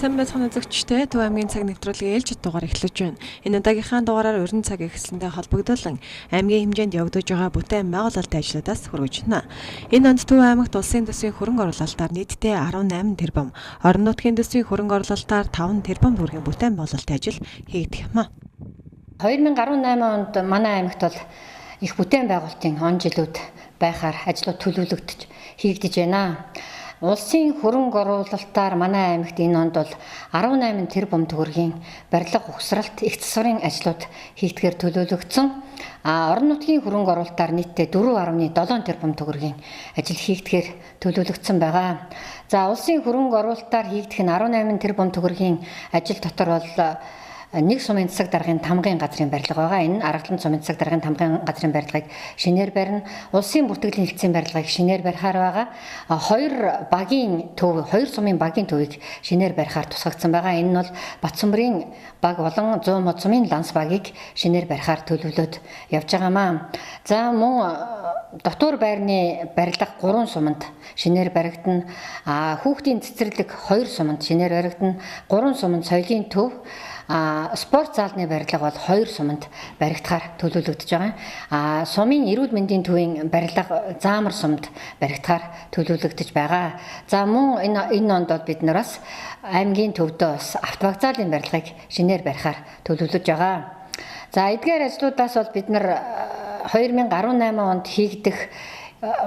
Сайн байцгаана үзэгчдээ Төв аймгийн цаг нэвтрүүлгийн ээлжид дугаар эхлэж байна. Энэ удаагийнхаа дугаараар уран цаг эхэлсэндээ холбогдуулан аймгийн хэмжээнд явагдаж байгаа бүтээн байгуулалтын ажлуудаас хүргэж байна. Энэ онд Төв аймагт улсын төсвийн хөрөнгө оруулалтаар нийтдээ 18 тэрбум, орон нутгийн төсвийн хөрөнгө оруулалтаар 5 тэрбум төгрөгийн бүтээн байгуулалтын ажил хийгдэх юм а. 2018 онд манай аймагт бол их бүтээн байгуулалтын он жилүүд байхаар ажлууд төлөвлөгдөж хийгдэж байна. Улсын хөрөнгө оруулалтаар манай аймагт энэ онд бол 18 тэрбум төгрөгийн барилга угсралт их засварын ажлууд хийгдэхээр төлөвлөгдсөн. Орон нутгийн хөрөнгө оруулалтаар нийтдээ 4.7 тэрбум төгрөгийн ажил хийгдэхээр төлөвлөгдсөн байгаа. За улсын хөрөнгө оруулалтаар хийгдэх нь 18 тэрбум төгрөгийн ажил дотор бол нэг сумын засаг даргын тамгын газрын барилга байгаа. Энэ Аргалан сумын засаг даргын тамгын газрын барилгыг шинээр барина. Улсын бүртгэлийн хэлтсийн барилгыг шинээр барихаар байгаа. Хоёр сумын багийн төвийг шинээр барихаар тусгагдсан байгаа. Энэ нь бол Батсүмбэрийн баг болон 100 мод сумын ланс багийг шинээр барихаар төлөвлөд явж байгаамаа. За мөн дотор байрны барилга 3 суманд шинээр баригдана. Хүүхдийн цэцэрлэг 2 суманд шинээр баригдана. 3 суманд соёлын төв, спорт заалны барилга бол 2 суманд баригдахаар төлөвлөгдөж байгаа. Сумын эрүүл мэндийн төвийн барилга Заамар сумд баригдахаар төлөвлөгдөж байгаа. За мөн энэ онд бол бид нараас аймгийн төвдөө бас автовокзалын барилгыг шинээр барихаар төлөвлөж байгаа. За эдгээр ажлуудаас бол бид нар 2018 онд хийгдэх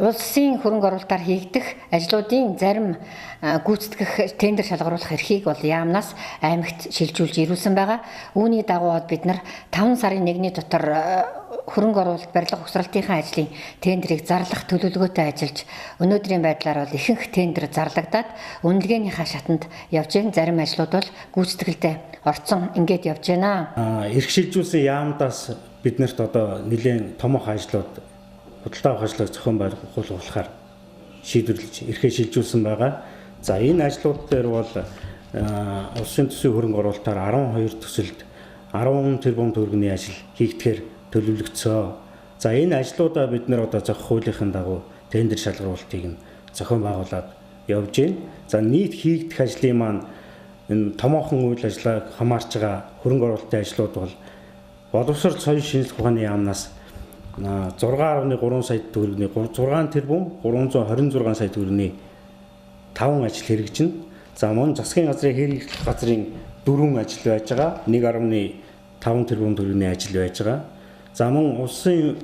улсын хөрөнгө оруулалтаар хийгдэх ажлуудын зарим гүйцэтгэх тендер шалгаруулах эрхийг бол яамнаас аймагт шилжүүлж ирүүлсэн байгаа. Үүний дагуу бид нар 5 сарын 1-ний дотор хөрөнгө оруулалт барилга угсралтынхаа ажлын тендерийг зарлах төлөвлөгөөтэй ажиллаж өнөөдрийн байдлаар бол ихэнх тендер зарлагдаад үнэлгээнийхаа шатанд явж байгаа. Зарим ажлууд бол гүйцэтгэлдээ орцсон ингээд явж байна. Эрх шилжүүлсэн яамдаас биднэрт одоо нэлээд томоохон ажлууд худалдаа авах ажлыг зохион байгуулахаар шийдвэрлэж эрхээ шилжүүлсэн байгаа. За энэ ажлууд дээр бол улсын төсвийн хөрөнгө оруулалтаар 12 төсөлд 10 тэрбум төгрөгийн ажил хийгдэхээр төлөвлөгдсөн. За энэ ажлуудаа бид нэр одоо зохих хуулийнхын дагуу тендер шалгаруулалтыг нь зохион байгуулад явж байна. За нийт хийгдэх ажлын маань энэ томоохон үйл ажиллагааг хамаарч байгаа хөрөнгө оруулалтын ажлууд бол боловсрол соёл шинжилгээ ухааны яамнаас 6.3 сая төгрөгийн 6 тэрбум 326 сая төгрөгийн 5 ажил хэрэгжинэ. За мөн засгийн газрын хэрэглэх газрын 4 ажил байж байгаа. 1.5 тэрбум төгрөгийн ажил байж байгаа. За мөн улсын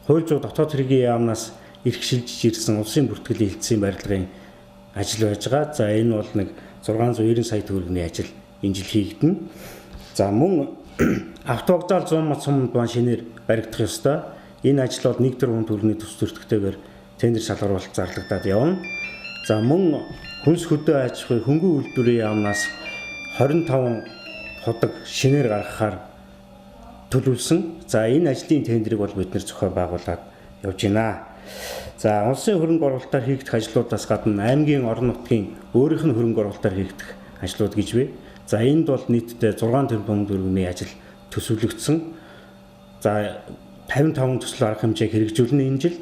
хууль зүйн дотоод хэргийн яамнаас эрх шилжиж ирсэн улсын бүртгэлийн хэлтсийн барилгын ажил байж байгаа. За энэ бол нэг 690 сая төгрөгийн ажил энэ жил хийгдэнэ. За мөн автовокзал 100 мод суманд маань шинээр баригдах ёстой. Энэ ажил бол 1 тэрбум төгрөгийн төс төртөгтэйгээр тендер шалгаруулалт зарлагдаад явна. За мөн хүнс хөдөө аж ахуй хөнгөн үйлдвэрийн яамнаас 25 ходог шинээр гаргахаар төлөвлөсөн. За энэ ажлын тендерийг бол бид нэр зохион байгуулад явж байна. За улсын хөрөнгө оруулалтаар хийгдэх ажлуудаас гадна аймгийн орон нутгийн өөрийнх нь хөрөнгө оруулалтаар хийгдэх ажлууд гэж бай. За энд бол нийтдээ 6 тэрбум төгрөгийн ажил төсөвлөгдсөн. За 55 төсөл арга хэмжээг хэрэгжүүлнэ энэ жил.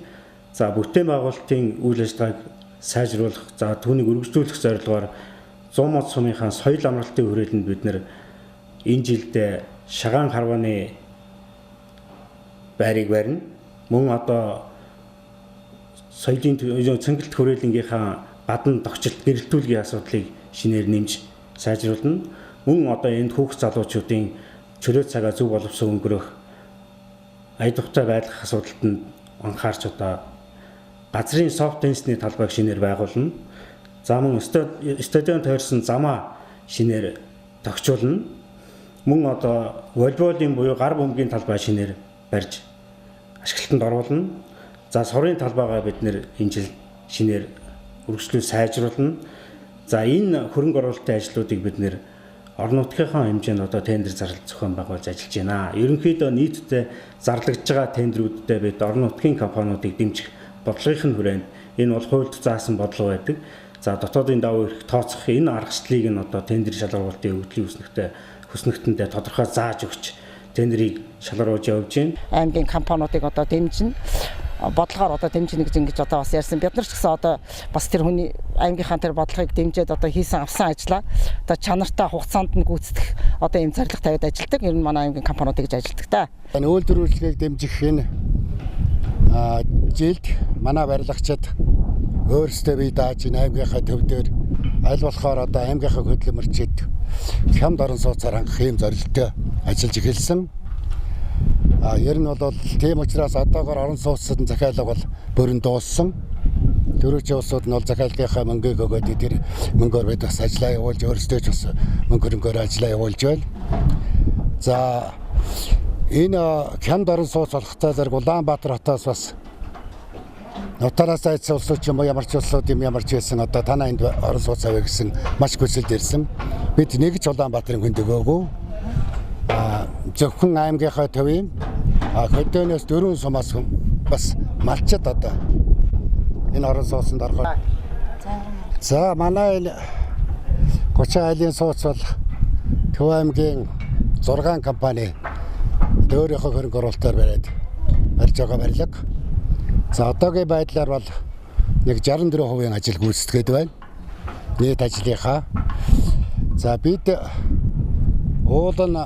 За бүтээн байгуулалтын үйл ажиллагааг сайжруулах, за түүнийг өргөжлүүлэх зорилгоор 100 мод сумынхаа соёл амралтын хүрээлэнд бид нэр энэ жилд шагаан харваны байрыг барина. Мөн одоо соёлын цэнгэлт хүрээлэнгийнхаа гадна тогтчлт гэрэлтүүлгийн асуудлыг шинээр нэмж сайжруулна. Мөн одоо энд хүүхд залуучуудын чөлөө цагаа зөв боловсон өнгөрөх ая тухтай байдлах асуудалд нь анхаарч одоо газрын софт теннисний талбайг шинээр байгуулна. За мөн стадион тойрсон замаа шинээр тогтчуулна. Мөн одоо волейболын буюу гар бөмбөгийн талбай шинээр барьж ашиглалтанд оруулна. За сурын талбайгаа бид нэр энэ жил шинээр өргөжлөн сайжруулна. За энэ хөрөнгө оруулалтын ажлуудыг бид нэр орон нутгийнхаа хэмжээнд одоо тендер зарлалт зохион байгуулж ажиллаж байна. Ерөнхийдөө нийтдээ зарлагдж байгаа тендерүүддээ бид орон нутгийн компаниудыг дэмжих бодлогын хүрээнд энэ бол хуульд заасан бодлого байдаг. За дотоодын давуу эрх тооцох энэ аргачлалыг нь одоо тендер шалгаруулалтын өгөгдлийн хүснэгтэндээ тодорхой зааж өгч тендерийг шалгаруулж явж байна. Аймгийн компаниудыг одоо дэмжинэ. бодлогоор одоо дэмжинэ гэж ингэж одоо бас ярьсан. Бид нар ч гэсэн одоо бас тэр хүний аймгийнхаа тэр бодлогыг дэмжиж одоо хийсэн авсан ажлаа одоо чанартай хугацаанд нь гүйцэтгэх одоо ийм зарлага тавиад ажилладаг. Ер нь манай аймгийн компаниуд гэж ажилладаг та. Үйлдвэрлэлийг дэмжих энэ жилд манай барилгачид өөрсдөө бие дааж аймгийнхаа төв дээр аль болохоор одоо аймгийнхаа хөдөлмөрчид хямд орон сууцаар хангах юм зорилттой ажиллаж эхэлсэн. Ер нь бол тийм учраас одоогоор орон сууцны захиалга бол бүрэн дууссан. Төрөөч улсууд нь бол захиалгынхаа мөнгөийг өгөөд тэр мөнгөөр бид бас ажиллаа явуулж өөрсдөө ч бас мөнгө хөрөнгөөр ажиллаа явуулж байна. За энэ хямд орон сууц болохтой зэрэг Улаанбаатар хотоос бас Нутараас айдсан улсууд ч юм уу ямар ч улсууд юм ямар ч байсан одоо танаа энд орон сууц авъя гэсэн маш хүсэлт ирсэн. Бид нэг ч Улаанбаатарын хүнд өгөөгүй. Зөвхөн аймгийнхаа төвийн хөдөөнөөс 4 сумаас бас малчад одоо энэ орон сууцнд орохоор. За манай 30 айлын сууц бол Төв аймгийн 6 компани өөрийнхөө хөрөнгө оруулалтаар бариад барьж байгаа барилга. За одоогийн байдлаар бол нэг 64% ажил гүйцэтгэхэд байна. Нийт ажлынхаа. За бид уулын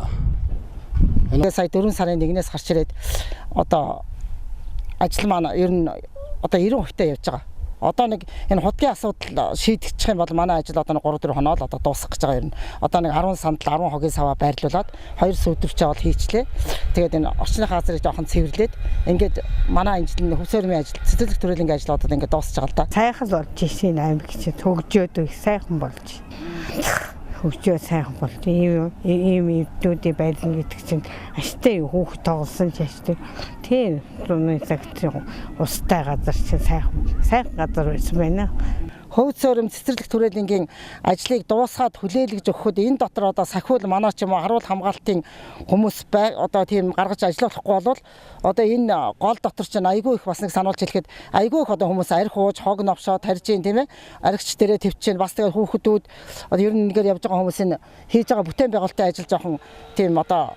энэ сая 4 сарын 1-ээс гарч ирээд одоо ажил маань ер нь одоо 90% таа явж байгаа. Одоо нэг энэ худгийн асуудал шийдэгдчих юм бол манай ажил одоо 3-4 хоноо л одоо дуусах гэж байгаа юм. Одоо нэг 10 сандал 10 хогийн саваа байрлуулад 2 сүйдвэрчээ бол хийчлээ. Тэгээд энэ орчныхаа газрыг жоохон цэвэрлээд ингээд манай ажил хөвсөрмийн ажил цэцэрлэг төрөлнгийн ажлуудад ингээд дуусч байгаа л да. Сайхан болж ирсэн аймаг чинь хөгжөөд их сайхан болж. Хөгжөө сайхан болж ийм эвдүүдийн байлан гэдэг чинь аштай хүүхд тоглосон ч аштай. Тийм зүүнний цагт устай газар чинь сайхан газар байсан байна. Хөвд сөрөм цэцэрлэг төрөлнгийн ажлыг дуусгаад хүлээлгэж өгөхөд энэ дотор одоо сахиул манай ч юм уу харуул хамгаалтын хүмүүс одоо тийм гаргаж ажиллахгүй болвол одоо энэ гол дотор чинь айгүй их бас нэг сануулж хэлэхэд айгүй их одоо хүмүүс арх ууж хог новшоо тарьж ийн тийм ээ аригч дээрээ төвчэн бас тэгээ хүүхдүүд одоо ер нь нэгээр явж байгаа хүмүүсийн хийж байгаа бүтээн байгуулалтын ажил жоохон тийм одоо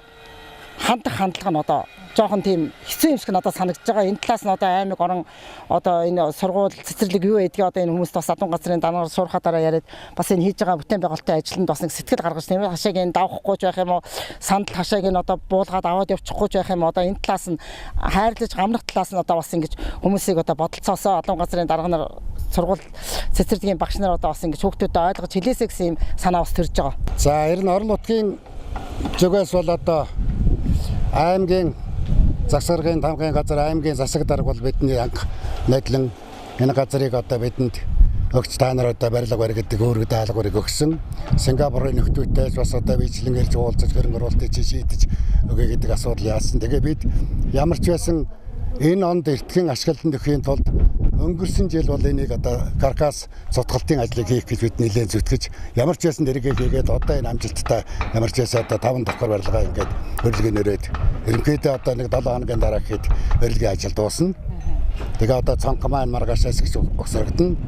хандлага нь одоо жоохон тийм хэцүү юмшиг надад санагдаж байгаа. Энэ талаас нь одоо аймаг орон одоо энэ сургууль цэцэрлэг юу гэдгийг одоо энэ хүмүүс бас адун газрын дангаар суурхатаараа яриад бас энэ хийж байгаа бүтээн байгуулалтын ажилд бас нэг сэтгэл гаргаж тийм ээ хашааг энэ давахгүй ч байх юм уу сандал хашааг энэ одоо буулгаад аваад явчихгүй ч байх юм одоо энэ талаас нь хайрлаж гамрах талаас нь одоо бас ингэж хүмүүсийг одоо бодолцоосоо адун газрын дарга нар сургууль цэцэрлэгийн багш нар одоо бас ингэж хүүхдүүдэд ойлгож хэлээсэй гэсэн юм санаа бас төрж байгаа. За ер нь орон нутгийн зүгээс бол одоо аймгийн засгийн тамгын газар аймгийн засаг дарга бол бидний анх найдлан энэ газрыг одоо бидэнд өгч та нар одоо барилга барь гэдэг өөрөг даалгаврыг өгсөн. Сингапурын нөхдөөтэй бас одоо бичлэн ирж уулзаж хөрөнгө оруулалтыг шийдэж өгье гэдэг асуудал яасан. Тэгээ бид ямар ч байсан энэ онд эртхэн ашиглалтанд өгөхийн тулд өнгөрсөн жил бол энийг одоо каркас цутгалтын ажлыг хийх гэж бид нэлээд зүтгэж ямар ч байсан дэргээ хийгээд одоо энэ амжилттай ямар ч байсан одоо 5 давхар барилгаа ингээд хөдөлгөөнөөрөөд ерөнхийдөө одоо нэг 7 хоногийн дараа гэхэд барилгын ажил дуусна. Тэгээ одоо цонх маань маргаашаас гэж угсрагдана.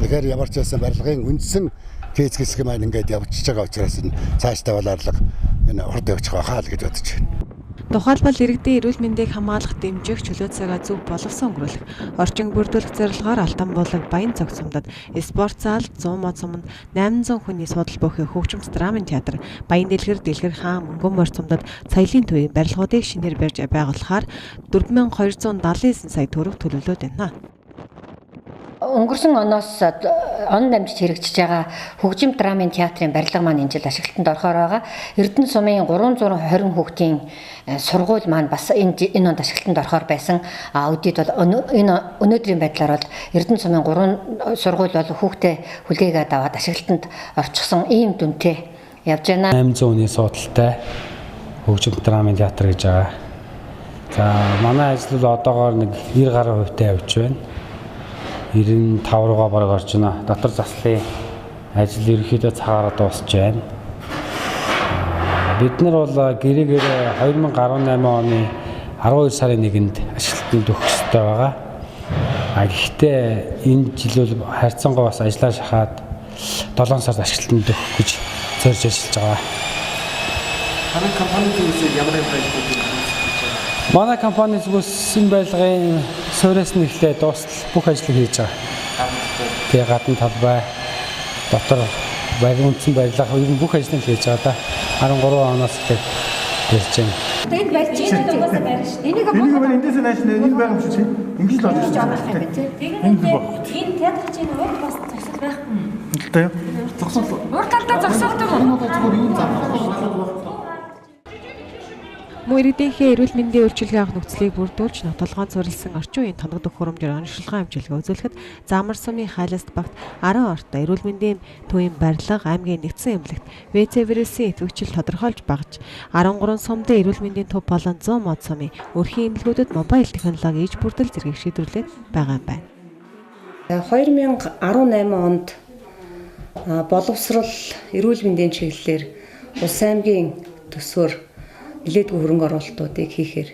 Тэгэхээр ямар ч байсан барилгын үндсэн кейс хэсэг маань ингээд явчихж байгаа учраас энэ цаашдаа бол арилга энэ урд явчих байхаа л гэж бодож байна. Тухайлбал иргэдийн эрүүл мэндийг хамгаалах дэмжих чөлөө цагаа зөв боловсон өнгөрүүлэх, орчин бүрдүүлэх зорилгоор Алтан буулаг Баян цог сумдад спорт зал 100 мод суманд 800 хүний суудал бөөхий хөгжимч драмын театр, Баян дэлгэр хаан мөнгөн морь сумдад соёлын төвийн барилгуудыг шинээр барьж байгуулахаар 4279 сая төгрөг төлөвлөд байна. Өнгөрсөн оноос он дамжиж хэрэгжиж байгаа хөгжим драмын театрын барилга маань энэ жил ашиглалтанд орохоор байгаа. Эрдэнэ сумын 320 хүүхдийн сургууль маань бас энэ онд ашиглалтанд орохоор байсан. Өдөрт бол энэ өнөөдрийн байдлаар бол Эрдэнэ сумын 3 сургууль бол хүүхдээ хүлээгээд аваад ашиглалтанд орчихсон ийм дүнтэй явж байна. 800 хүний суудалтай хөгжим драмын театр гэж байгаа. За манай ажил бол одоогоор нэг 90 гаруй хувьтай явж байна. 95 руугаа бараг орж байна. Дотор заслын ажил ерөнхийдөө цагаараа дуусч байна. Бид нар бол гэрээгээр 2018 оны 12 сарын 1-нд ашиглалтанд өгөх ёстой байгаа. Гэхдээ энэ жил бол харьцангуй бас ажиллаа шахаад 7 сард ашиглалтанд өгөх гэж зорж ажиллаж байгаа. Манай компани зүйлсээ ямар юм байж болох вэ? Манай компани зүгээс энэ барилгын суураас нь эхлээд дуустал бүх ажлыг хийж байгаа. Тэгээ гадна талбай, дотор баримтсан барилга ер нь бүх ажлыг хийж байгаа да. 13 оноос эхлээд ярьж байна. Тэгээд барьж байгаа дугаас барьж шүү. Энийг эндээс нааш энэ байгаа юм шиг ингэж л болж байна. тэгээд энэ театрын чинь урд бас зогсол байхгүй. Тэ. Зогсол. Урд талдаа зогсолдог юм. Мөн иргэдийнхээ эрүүл мэндийн үйлчилгээ авах нөхцөлийг бүрдүүлж нотолгоон цорилсан орчин үеийн тоногдох хурамжаар онцлогоо хэмжүүлгээ үзүүлэхэд Замар сумын хайласт багт 10 ортой эрүүл мэндийн төвийн барилга аймгийн нэгдсэн эмнэлэгт ВЦ вирусын идэвхжил тодорхойлж багж 13 сумдын эрүүл мэндийн төв болон 100 мод сумын өрхийн эмнэлгүүдэд мобайл технологи иж бүрдэл зэргийг шийдвэрлээд байгаа юм байна. 2018 онд боловсрол эрүүл мэндийн чиглэлээр Улс аймгийн төсвөр нэлээдгүй хөрөнгө оруулалтуудыг хийхээр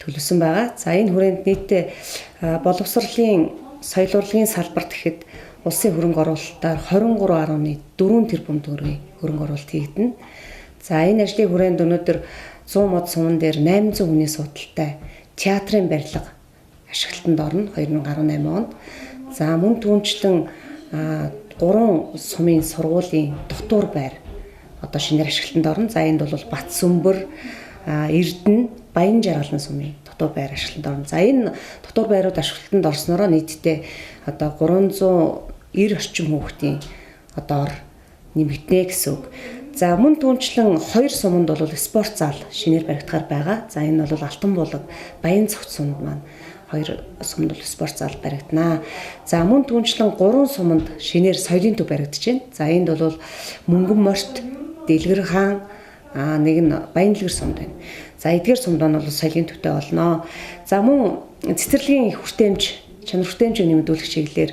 төлөвсөн байгаа. За энэ хүрээнд нийтдээ боловсролын соёл урлагийн салбарт гэхэд улсын хөрөнгө оруулалтаар 23.4 тэрбум төгрөгийн хөрөнгө оруулалт хийгдэнэ. За энэ ажлын хүрээнд өнөөдөр 100 мод суман дээр 800 хүний судалтай театрын барилга ашиглалтанд орно 2018 онд. За мөн түүнчлэн 3 сумын сургуулийн дотуур байр одоо шинээр ашиглалтанд орно. За энд бол Батсүмбэр, Эрдэнэ, Баян Жаргалан сумын дотуур байр ашиглалтанд орно. За энэ дотуур байрууд ашиглалтанд орсноор нийтдээ одоо 390 орчим хүүхдийн одоо ор нэмэгдэнэ гэсэн үг. За мөн түүнчлэн 2 суманд бол спорт зал шинээр баригдахаар байгаа. За энэ бол Алтан булаг, Баян цогц сумд маань 2 сумд бол спорт зал баригданаа. За мөн түүнчлэн 3 суманд шинээр соёлын төв баригдаж байна. За энд бол Мөнгөн морт, Дэлгэр хаан, нэг нь Баянлэгэр сумд байна. За эдгээр сумд нь бол соёлын төвтэй болно. За мөн цэцэрлэгийн хүртээмж, чанар хүртээмжийг нэмэгдүүлэх чиглэлээр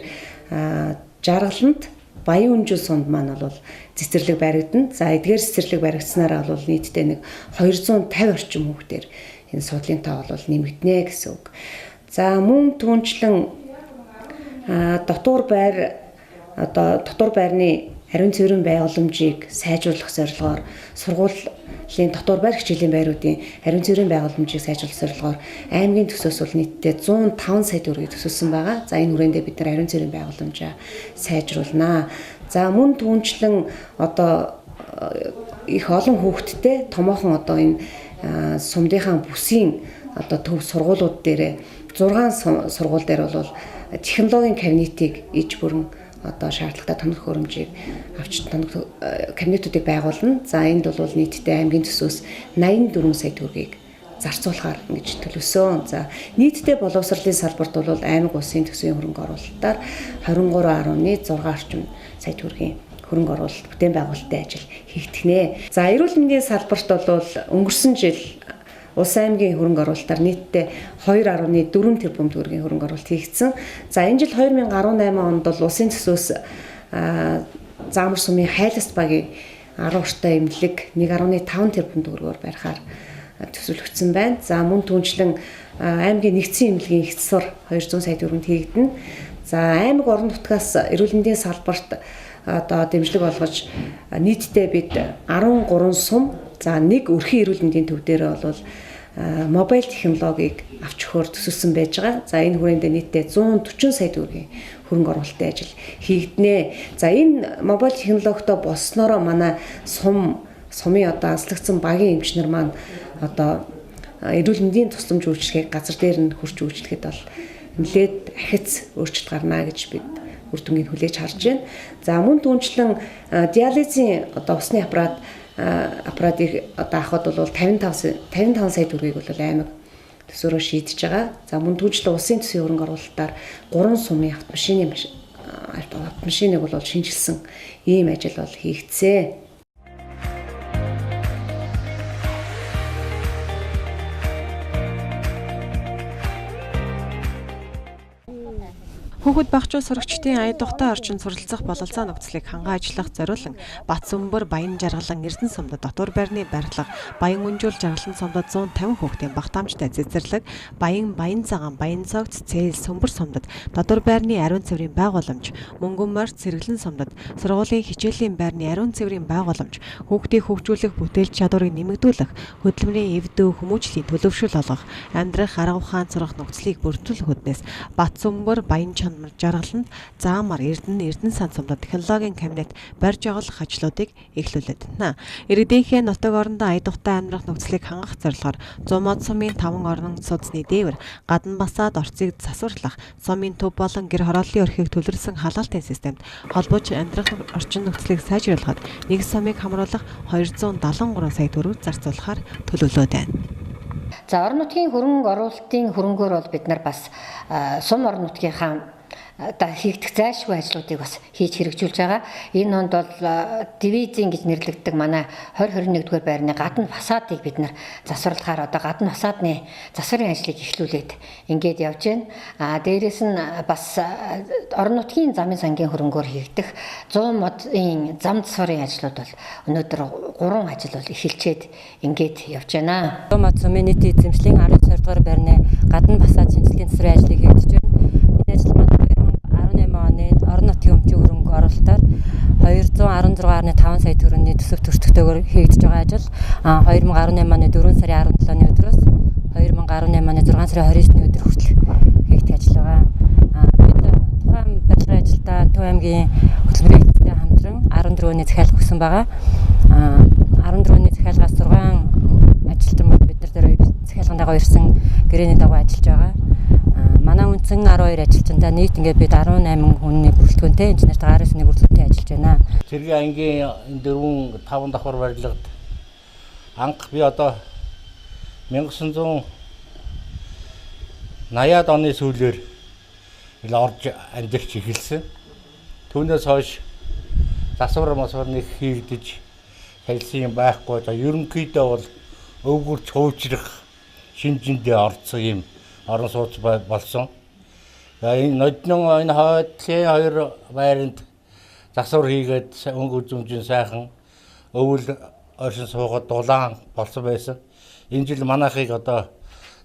Жаргаланд Баян Үнжил сумд маань бол цэцэрлэг баригдана. За эдгээр цэцэрлэг баригдсанараа бол нийтдээ нэг 250 орчим хүүхдээр энэ судлалын тоо бол нэмэгдэнэ гэсэн үг. За мөн түүнчлэн дотуур байр одоо дотуур байрны ариун цэврийн байгууламжийг сайжруулах зорилгоор сургуулийн дотуур байр хичээлийн байруудын ариун цэврийн байгууламжийг сайжруулах зорилгоор аймгийн төсөөс бол нийтдээ 105 сая төгрөгийг төсөөлсөн байгаа. За энэ хүрээндээ бид нар ариун цэврийн байгууламжаа сайжруулнаа. За мөн түүнчлэн одоо их олон хүүхэдтэй томоохон одоо энэ сумдынхаа бүсийн одоо төв сургуулиуд дээр 6 сургууль дээр бол технологийн кабинетийг иж бүрэн одоо шаардлагатай тоног хөрөмжийг авч тоног кабинетуудыг байгуулна. За энд бол нийтдээ аймгийн төсөөс 84 сая төгрөгийг зарцуулахаар ингэж төлөвсөн. За нийтдээ боловсролын салбарт бол аймаг улсын төсвийн хөрөнгө оруулалтаар 23.6 орчим сая төгрөгийн хөрөнгө оруулалт бүтээн байгуулалтын ажил хийгдэнэ. За эрүүл мэндийн салбарт бол өнгөрсөн жил Улс аймгийн хөрөнгө оруулалтаар нийтдээ 2.4 тэрбум төгрөгийн хөрөнгө оруулалт хийгдсэн. За энэ жил 2018 онд бол улсын төсөөс Замар сумын хайласт багийн 10 ортой эмнэлэг 1.5 тэрбум төгрөгөөр барихаар төсөөлөгдсөн байна. За мөн түүнчлэн аймгийн нэгдсэн эмнэлгийн их засвар 200 сая төгрөнд хийгдэнэ. За аймаг орон нутгаас эрүүл мэндийн салбарт одоо дэмжлэг олгож нийтдээ бид 13 сум за нэг өрхийн эрүүл мэндийн төв дээр бол мобайл технологиг авч өгөхөөр төсөлсөн байж байгаа. За энэ хүрээндээ нийтдээ 140 сая төгрөгийн хөрөнгө оруулалтын ажил хийгдэнэ. За энэ мобайл технологитой болсноороо манай сумын одоо анслагдсан багийн эмчнэр маань одоо эрүүл мэндийн тусламж үйлчилгээг газар дээр нь хүрч үйлчлэхэд бол нэлээд ахиц өөрчлөлт гарна гэж бид үр дүнгийг хүлээж харж байна. За мөн түүнчлэн диализын одоо усны аппаратыг одоо авахд бол 55 сая төгрөгийг бол аймаг төсөөрөө шийдэж байгаа. За мөн түүнчлэн улсын төсвийн хөрөнгө оруулалтаар 3 сумын автомашиныг бол шинжилсэн ийм ажил бол хийгдсэн. Хүүхэд багчуу сурагчдын ая тухтай орчин суралцах бололцоо нөхцөлийг ханган ажиллах зориулан Батцөмбөр Баян Жаргалан Эрдэнэ сумдад дотор байрны барилга, Баян Үнжүүл Жаргалан сумдад 150 хүүхдийн багтаамжтай цэцэрлэг, Баян Цагаан, Баян Цогц, Цээл Сөмбөр сумдад дотор байрны ариун цэврийн байгууламж, Мөнгөн Морь Цэрэглэн сумдад сургуулийн хичээлийн байрны ариун цэврийн байгууламж, хүүхдийг хөгжүүлэх бүтээлч чадварыг нэмэгдүүлэх, хөдөлмөрийн эвдүү хүмүүжлийн төлөвшөл олгох, амьдрах арга ухаан сурах нөхцөлийг бүрдүүлэх үднээс Батцөмбөр Баян Жаргаланд Заамар Эрдэнэ сан сумдад технологийн кабинет барьж оголох ажлуудыг эхлүүлээд байна. Иргэдийнхээ нутаг орондоо ая тухтай амьдрах нөхцөлийг хангах зорилгоор 100 мод сумын 5 орон судасны дээвэр, гадна басаад орцыг засварлах, сумын төв болон гэр хорооллын өрхийг төлөрсөн халаалтын системд холбооч амьдрах орчин нөхцөлийг сайжруулахад нэг сумыг хамруулах 273 сая төгрөг зарцуулахаар төлөвлөд байна. За орон нутгийн хөрөнгө оруулалтын хөрөнгөөр бол бид нар бас сум орон нутгийнхаа хийгдэх зайлшгүй ажлуудыг бас хийж хэрэгжүүлж байгаа. Энэ онд бол дивизийн гэж нэрлэгддэг манай 2021-р байрны гадна фасадыг бид нар засварлахаар одоо гадна фасадны засварын ажлыг эхлүүлээд ингээд явж байна. Дээрээс нь бас орон нутгийн замын сангийн хөрөнгөөр хийгдэх 100 модын зам засварын ажлууд бол өнөөдөр 3 ажил бол эхэлчээд ингээд явж байна. 100 мод сумын нийт эзэмшлийн 12-р байрны гадна фасад шинжилгээний засварын ажлыг хийгдэж байна. Энэ ажил маань 2018 оны орон нутгийн өмчийн хөрөнгө оруулалтаар 216.5 сая төгрөгийн төсөв төртөгтэйгээр хийгдэж байгаа ажил 2018 оны 4 сарын 17-ны өдрөөс 2018 оны 6 сарын 29-ны өдөр хүртэл хийгдэх ажил байгаа. Бид тухайн барилгын ажилдаа Төв аймгийн хөтөлбөрийн эцэстэй хамтран 14-ний захиалга өгсөн байгаа. 14-ний захиалгаас 6 ажилтан бид нар дээр захиалгын дагуу ирсэн гэрээний дагуу ажиллаж байгаа. Манай үндсэн 12 ажилчиндаа нийт ингээд бид 18 хүний бүрэлдэхүүнтэй инженертэй гараас нэг бүрэлдэхүүнтэй ажиллаж байна. Цэргийн ангийн энэ 4-5 давхар барилгад анх би одоо 1980-ад оны сүүлээр орж амьдарч эхэлсэн. Түүнээс хойш засвар нэг хийгдэж хэлсэн юм байхгүй. Ерөнхийдөө бол өвгөр цуучрах шинжиндээ орцсон юм орон сууц болсон. Энэ ноднон энэ хойдлын 2 байранд засвар хийгээд өнгө үзмжийн сайхан өвөл оршин суугаад дулаан болсон байсан. Энэ жил манайхыг одоо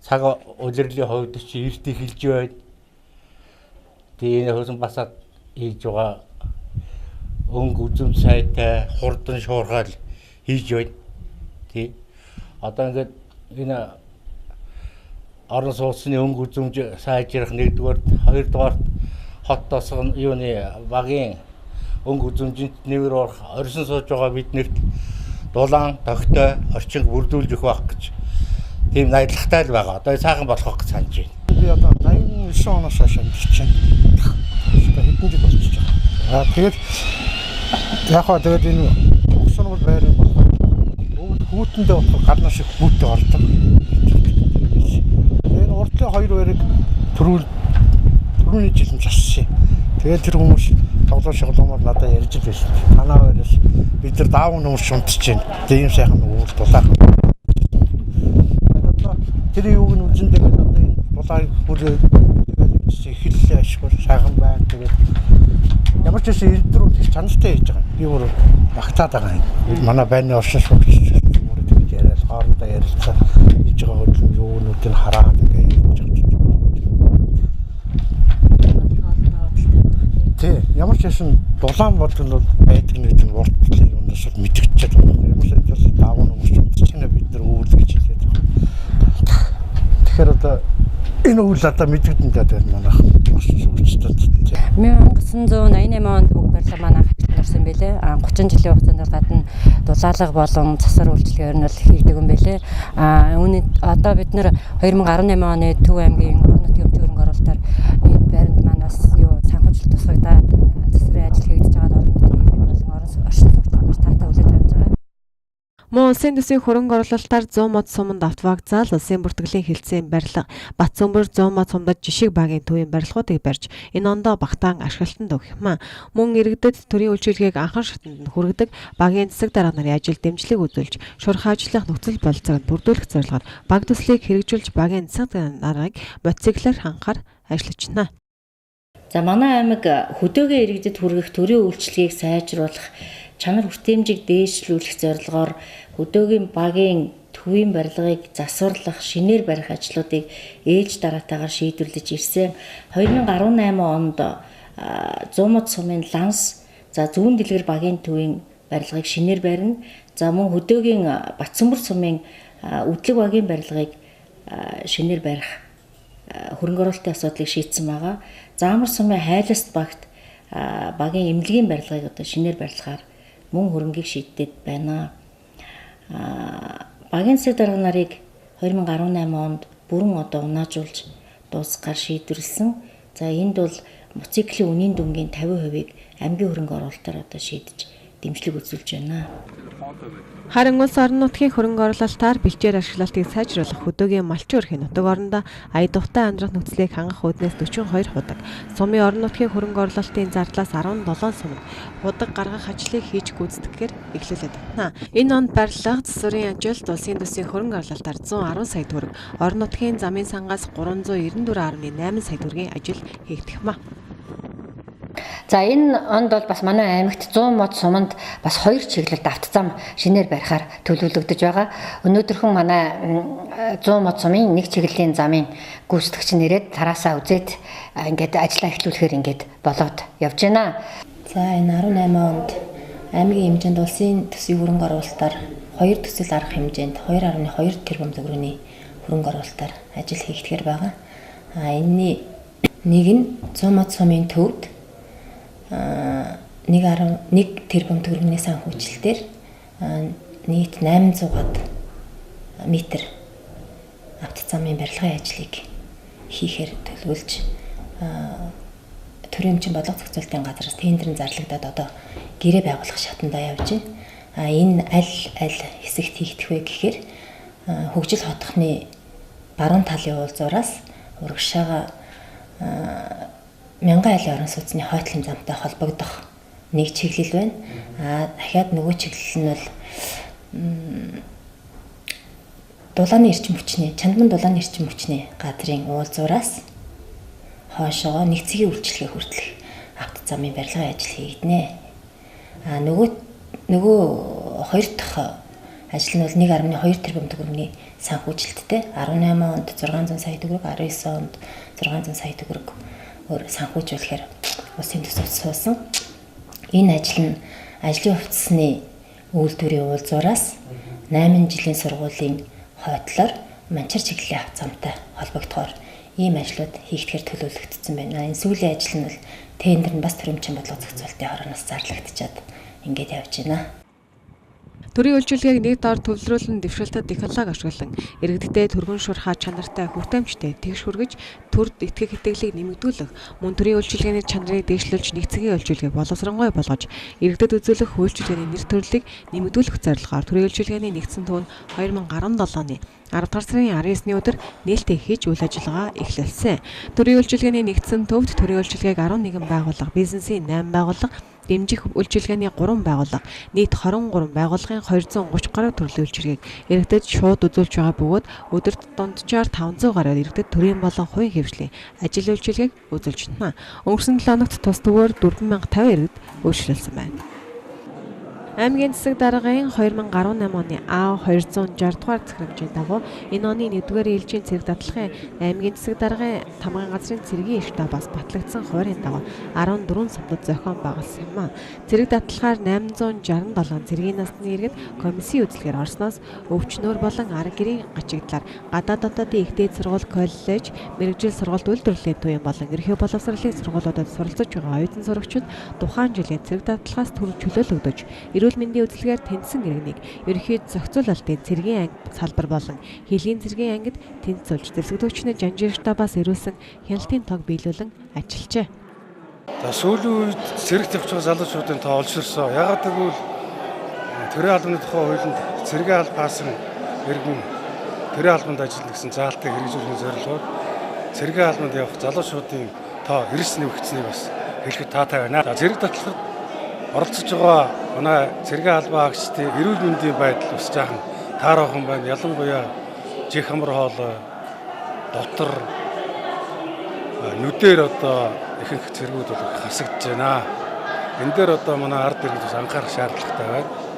цаг улирлын хувьд чи эрт эхэлж байна. Тэгээ энэ хөөсөн басаад хийж байгаа өнгө үзм сайтай хурдан шуурхаал хийж байна. Тий. Одоо ингээд энэ орон сууцны өнгө үзмж сайжрах 1-р, 2-р хот тосгон юуны багийн өнгө үзмжинд нэмэр оршин сууж байгаа биднэрт дулаан, тогтой, орчинг бүрдүүлж өгөх байх гэж тийм найдвартай л байгаа. Одоо сайхан болох гэж санаж байна. Би одоо 89 оноос хойш амьдарч байна. Одоо хэдэн жил болчихж байгаа. Тэгээд яг хаа тэгээд энэ өгсөнөөр байрын хүүтэндээ болох гадна шиг хүүтэй ордог. Энэ уртлын 2 байрыг түрүүний жил нь зассан. Тэгээд тэр хүмүүс тоглоом шоглоомор надад ярьж байсан. Танаа байраас бид нар даав нөмөрч унтж байна. Тийм сайхан өвөл дулаах. Одоо тэр юуг нь үзэндээ одоо энэ дулааг бүрээ тэгээд эхэллээ ашгүй сайхан байна. Тэгээд ямар ч гэсэн ирдрүүд их чанартай хийж байгаа. Би өөр багтаад байгаа юм. Манай байрны оршин суугч өөрөө тэгж яриад хоорондоо ярилцаа хийж байгаа хөдөлгөөн юунуудыг хараад ингээд хийж байгаа. Тэ ямар ч гэсэн дулаан бодлол байдаг нэг нь уртлын юунаас мэдгчээд байна. Ямар ч зүйл даавн өмөрч чинь бид нар өвөл гэж хэлээд байгаа. Тэгэхээр одоо энэ өвөл одоо мэдгэдэндээ дээр манайх оршин суугчдад 1988 онд бүх барилга манай хажилт орсон байлээ. 30 жилийн хугацаанд гадна дулаалга болон засвар үйлчилгээ нь бол хийгдэг юм байлээ. Үүний одоо бид нэр 2018 оны Төв аймгийн орон нутгийн өмчийн хөрөнгө оруулалтаар энэ байранд манаас юу санхүүжилт тусгагдаад засварын ажил хийгдэж байгаа орон нутгийн иргэд болон оршин суугчид маш таатай хүлээж авч байгаа. Мөн улсын төсвийн хөрөнгө оруулалтаар 100 мод суманд автовокзал, улсын бүртгэлийн хэлтсийн барилга, Батцөмбөр 100 мод сумдад жишг багийн төвийн барилгуудыг барьж энэ ондоо багтаан ашиглалтанд өгөх юм. Мөн иргэдэд төрийн үйлчилгээг анхан шатнд нь хүргэдэг багийн засаг дарга нарын ажил дэмжлэг үзүүлж, шуурхай ажиллах нөхцөл бололцоог бүрдүүлэх зорилгоор баг төслийг хэрэгжүүлж багийн засаг дарга нарыг мотоциклээр ханхаар ажиллаж байна. За манай аймаг хөдөөгөө иргэдэд хүргэх төрийн үйлчлэгийг сайжруулах, чанар хүртээмжийг дээшлүүлэх зорилгоор хөдөөгийн багийн төвийн барилгыг засварлах, шинээр барих ажлуудыг ээлж дараатаагаар шийдвэрлэж ирсэн. 2018 онд 100 мод сумын ланс, за зүүн дэлгэр багийн төвийн барилгыг шинээр барина. За мөн хөдөөгийн Батцамбар сумын үдлэг багийн барилгыг шинээр барих хөрөнгө оруулалтын асуудлыг шийдсэн байгаа. Заамар сумын Хайласт багт багийн эмнэлгийн барилгыг одоо шинээр барилгахаар мөн хөрөнгийг шийдээд байна. Багийн засаг дарга нарыг 2018 онд бүрэн одоо унаажуулж дуусгаар шийдвэрлсэн. За энд бол моциклийн үнийн дүнгийн 50%-ийг аймгийн хөрөнгө оруулалтаар одоо шийдэж дэмжлэг үзүүлж байна. Харин улс орон нутгийн хөрөнгө оруулалтаар бэлчээр ашиглалтыг сайжруулах хөдөөгийн малчин өрхийн нутаг орондоо ая духтай амьдрах нөхцөлийг хангах үүднээс 42 худаг, сумын орон нутгийн хөрөнгө оруулалтын зардлаас 17 сумд худаг гаргах ажлыг хийж гүйцэтгэхээр эхлүүлээд байна. Энэ онд барилга, засварын ажилд улсын төсвийн хөрөнгө оруулалтаар 110 сая төгрөг, орон нутгийн замын сангаас 394.8 сая төгрөгийн ажил хийгдэх маа. За энэ онд бол бас манай аймагт 100 мод суманд бас 2 чиглэлд автозам шинээр барихаар төлөвлөгдөж байгаа. Өнөөдөрхөн манай 100 мод сумын нэг чиглэлийн замын гүйцэтгэгч нэрээд тараасаа үзээд ингээд ажиллаа эхлүүлэхээр ингээд болоод явж байна. За энэ 18 онд аймгийн хэмжээнд улсын төсвийн хөрөнгө оруулалтаар 2 төсөл арга хэмжээнд 2.2 тэрбум төгрөгийн хөрөнгө оруулалтаар ажил хийгдэхэр байгаа. Энэний нэг нь 100 мод сумын төвд 1.1 тэрбум төгрөгийн санхүүжилтээр нийт 800-аад метр автозамын барилгын ажлыг хийхээр төлөвлөж төрийн өмчийн бодлого зохицуулалтын газраас тендерын зарлагдаад одоо гэрээ байгуулах шатндаа явж байна. Энэ аль хэсэгт хийгдэх вэ гэхээр хөгжил хотхны баруун талын уулзуураас урагшаага Мянган айлын орон сууцны хойтлын замтай холбогдох нэг чиглэл байна. Дахиад нөгөө чиглэл нь бол дулааны эрчим хүчний, Чандман дулааны эрчим хүчний газрын уулзуураас хоошоо нэг цэгийн үйлчлэгээ хүртэлх автозамын барилгын ажил хийгдэнэ. Нөгөө хоёр дахь ажил нь бол 1.2 тэрбум төгрөгийн санхүүжилттэй 18 онд 600 сая төгрөг, 19 онд 600 сая төгрөг санхүүжүүлэхээр улсын төсөвт суусан. Энэ ажил нь ажлын хувцсны үйлдвэрийн уулзуураас 8 жилийн сургуулийн хойтлоор манчар чиглэлийн автозамтай холбогдохоор ийм ажлууд хийгдэхээр төлөвлөгдсөн байна. Энэ сүүлийн ажил нь бол тендер нь бас төрийн өмчийн бодлого зохицуулалтын хорооноос зарлагдчихад ингээд явж байна. Төрийн үйлчилгээг нэг доор төвлөрүүлэн дэвшилтэд технологи ашиглан иргэдтэй түргэн шуурхай чанартай хүртээмжтэй тэгш хүргэж төрд итгэх итгэлийг нэмэгдүүлэх, мөн төрийн үйлчилгээний чанарыг дээшлүүлж нэгцгийн үйлчилгээг боловсронгуй болгож иргэдэд үзүүлэх үйлчилгээний нэр төрлийг нэмэгдүүлэх зорилгоор төрийн үйлчилгээний нэгдсэн төв нь 2017 оны 10 дугаар сарын 19-ны өдөр нээлттэй хийж үйл ажиллагаа эхлүүлсэн. Төрийн үйлчилгээний нэгдсэн төвд төрийн үйлчилгээг 11 байгууллага, бизнесийн 8 байгууллага, дэмжих үйлчилгээний 3 байгууллага, нийт 23 байгууллагын 230 гаруй төрлийн үйлчилгээг иргэдэд шууд үзүүлж байгаа бөгөөд өдөрт дунджаар 500 гаруй иргэдэд төрийн болон хувийн хэвшлийн ажил үйлчилгээг үзүүлж байна. Өнгөрсөн 7 хоногт тус төвөөр 4050 иргэд үйлчлүүлсэн байна. Аймгийн засаг даргын 2018 оны А260 дугаар захирамжийн дагуу энэ оны 1-р ээлжийн цэрэг дадлахын аймгийн засаг даргын тамгын газрын цэргийн эрхтээ бас батлагдсан хуваарийн дагуу 14 сумдад зохион байгуулсан юм а. Цэрэг дадлахаар 867 цэргийн насны иргэд комиссийн үзлэгээр орсноос өвчнөр болон арга гэрийн гачигдлаар гадаад дотоодын их дээд сургууль, коллеж, мэрэгжил сургуульд үйлдвэрлэлийн төвийн болон ерхий боловсролын сургуулиудад суралцж байгаа оюутан сурагчид тухайн жилийн цэрэг дадлахаас төр чөлөөлөгдөж эрүүл мэндийн үзлэгээр тэнцсэн иргэнийг ерхий зохицуулалтын цэргийн анги салбар болон хилийн цэргийн ангид тэнцүүлж дэвсгдөгчний жанжийн штабаас ирүүлсэн хяналтын тог биелүүлэн ажиллажээ. За сүүлийн үед цэрэг тавьчих залуучуудын тоо олширсан. Ягаад гэвэл төрийн албаны тухай хуулинд цэргийн албаасан иргэн төрийн албанд ажиллана гэсэн заалтыг хэрэгжүүлэх зорилгоор цэргийн албанд явах залуучуудын тоо эрс нэмэгдсэнийг бас хэлэхэд таатай байна. За цэрэг татлахад оролцож байгаа манай цэргийн албан агчдын эрүүл мэндийн байдал бас жаахан таараахан байна. Ялангуяа жих хамар хоол, дотор, нүдээр одоо ихэнх цэргүүд бол хасагдж байна. Энэ дээр одоо манай ард иргэд бас анхаарах шаардлагатай байна.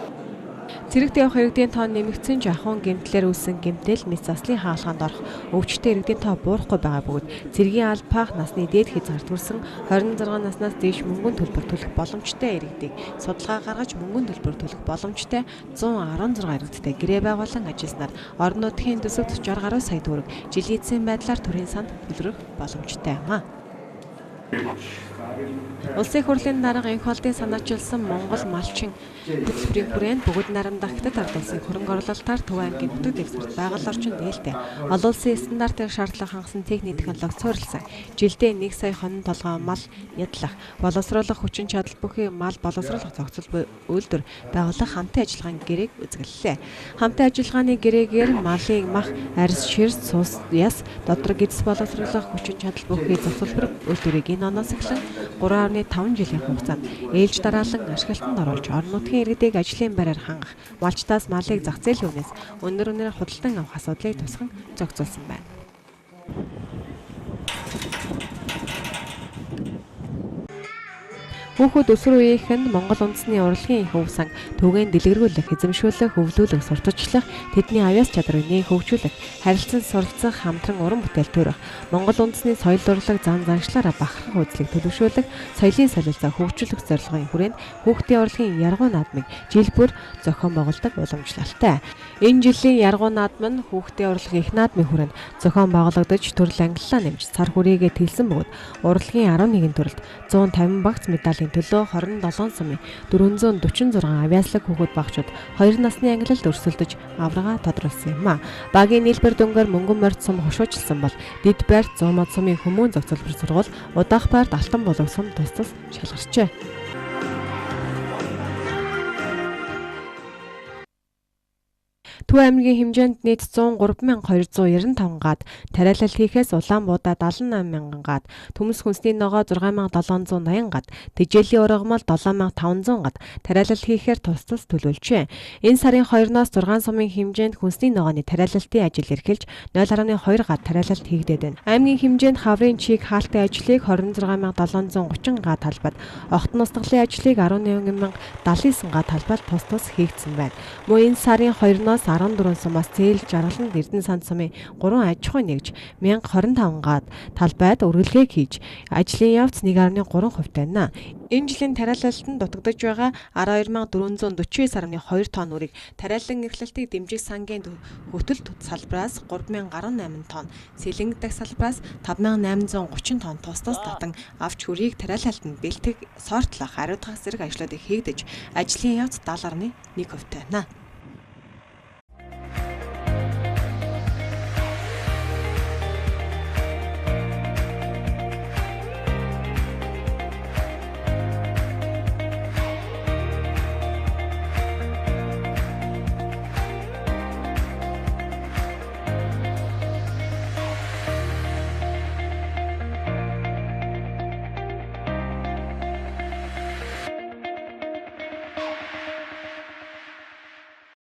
Цэрэгт явах иргэдийн тоо нэмэгдсэн ч ахуйн гэмтлэр үүссэн гэмтэл мэс заслын хаалганд орох өвчтөе иргэдийн тоо буурахгүй байгаа бөгөөд цэргийн албаах насны дээд хязгаар төрсэн 26 наснаас дээш мөнгөнд төлбөр төлөх боломжтой иргэдийг судалгаа гаргаж мөнгөнд төлбөр төлөх боломжтой 116 иргэдтэй гэрээ байгуулан ажилласнаар орон нутгийн төсөвт 60 гаруй сая төгрөг жилийн эцсийн байдлаар төрийн санд төлрөх боломжтой юм а. Улсын хурлын дарга энх холдын санаачилсан Монгол малчин хөтөлбөрийн хүрээнд бүгд нарамдах хятад ард улсын хөрөнгө оруулалтаар Төв аймгийн Нутаг дэвсгэрт байгаль орчин дээлтэй олон улсын стандартыг шаардлага хангасан техник технологи суурилсан жилдээ 1 сая хонин толгой мал ядлах, боловсруулах хүчин чадал бүхий мал боловсруулах зохицол үйлдвэр байгуулах хамтын ажиллагааны гэрээг үзгэллээ. Хамтын ажиллагааны гэрээгээр малын мах, арьс, ширс, цус, яс, додрог эдс боловсруулах хүчин чадал бүхий зохицол үйлдвэрийг энэ оноос эхлэн 3.5 жилийн хугацаанд ээлж дараалан ашиглалтанд оруулж орон нутгийн иргэдийг ажлын байраар хангах, малчтаас малыг зах зээлийн үнээс өнөр худалдан авах асуудлыг тусган зохицуулсан байна. Хүүхэд өсвөр үеийнхэнд Монгол үндэсний урлагийн их өв санг төвийн дэлгэрүүлэх, эзэмшүүлэх, өвлүүлэх, сурталчлах, тэдний авяас чадрыг хөгжүүлэх, харилцан суралцах, хамтран уран бүтээл төрөх, Монгол үндэсний соёл урлаг зан заншлаараа бахархах үзлийг төлөвшүүлэх, соёлын солилцоо хөгжүүлэх зорилгын хүрээнд хүүхдийн урлагийн яргуу наадмыг жил бүр зохион байгуулдаг уламжлалтай. Энэ жилийн яргуу наадам нь хүүхдийн урлагийн их наадмын хүрээнд зохион байгуулагдаж төрөл ангиллаа нэмж сар хүрээгээ тэлсэн бөгөөд урлагийн 11 төрөлд 150 багц медалийн төлөө 27 сумын 446 авиаслаг хүүхэд багчууд 2 насны ангилалд өрсөлдөж аврагаа тодруулсан юм а. Багийн нийлбэр дөнгөөр мөнгөн морьт сум хошуучилсан бол Дэд байрт 100 мод сумын хүмүүн зохицолбор сургууль, Удаах байрт Алтан болов сум тус шалгарчээ. Төв аймгийн хэмжээнд нийт 103,295 гаад, тариалал хийхээс Улаанбуудаа 78,000 гаад, Төмс хүнсний ногоо 6,780 гаад, Тэжээлийн ургамал 7,500 гаад тариалал хийхээр тус төлөвлөжээ. Энэ сарын 2-оос 6 сумын хэмжээнд хүнсний ногооны тариалалтын ажил эрхэлж 0.2 гаад тариалалт хийгдээд байна. Аймгийн хэмжээнд хаврын чиг хаалтын ажлыг 26,730 гаад талбайд, огт устгалын ажлыг 11,079 гаад талбайд тус хийгдсэн байна. Мөн энэ сарын 2-оос 14 сумаас зээлж жаргаланд Эрдэнэ санд сумын 3 аж ахуй нэгж 1025 гаад талбайд үргэлгээ хийж ажлын явц 1.3% байна. Энэ жилийн тариалалтанд дутагдж байгаа 12,449.2 тонн үрийг тариалан эрхлэлтийг дэмжих сангийн хөтөлт салбараас 3,018 тонн, сэлэнг дах салбараас 5,830 тонн тус татан авч хүрийг тариалалтанд бэлтгэх, сортлох, ариутгах зэрэг ажлуудыг хийгдэж ажлын явц 70.1% байна.